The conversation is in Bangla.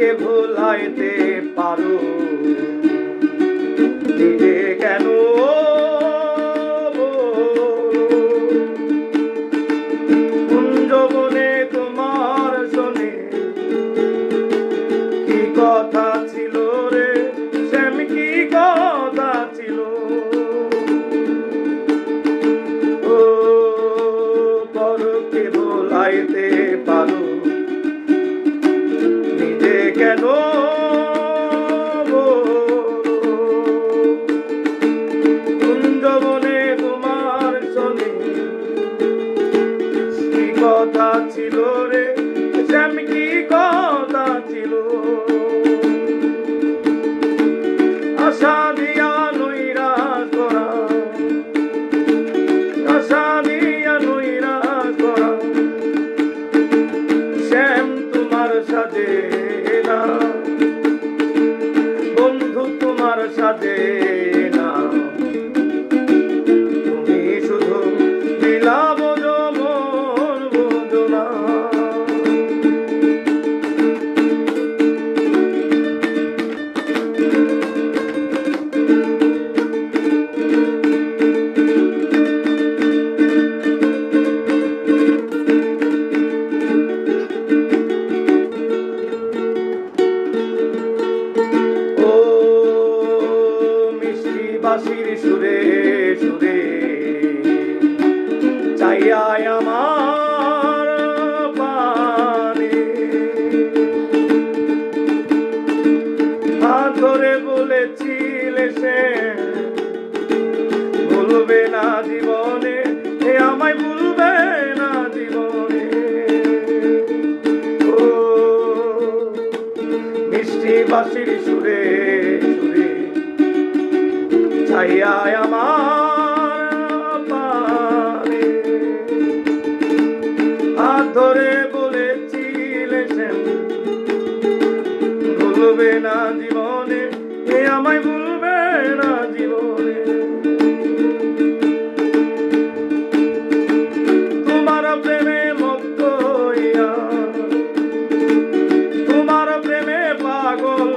পরকে ভুলাইতে পারো নিজে কেন কুঞ্জবনে তোমার শোনে কি কথা ছিল রে শ্যাম কি কথা ছিল ও পরকে ভুলাইতে পারো নিজে কেন কুঞ্জবনে তোমার শোনে কি কথা ছিল রে শ্যাম কি কথা ছিল আশা দিয়া নৈরাশ করা আশা দিয়া নৈরাশ করা শ্যাম তোমার সাজে না বন্ধু তোমার সাজে না তুমি শুধু লীলা বোঝো মন বোঝো না বাঁশির সুরে সুরে চাইয়ায় আমার পানে হাত ধরে বলেছিলে সে ভুলবে না জীবনে এ আমায় ভুলবে না জীবনে ও মিষ্টি বাঁশির সুরে সুরে চাইয়ায় আমার পানে হাত ধরে বলেছিলে শ্যাম ভুলবে না জীবনে এ আমায় ভুলবে না জীবনে তোমার প্রেমে মুগ্ধ হইয়া তোমার প্রেমে পাগল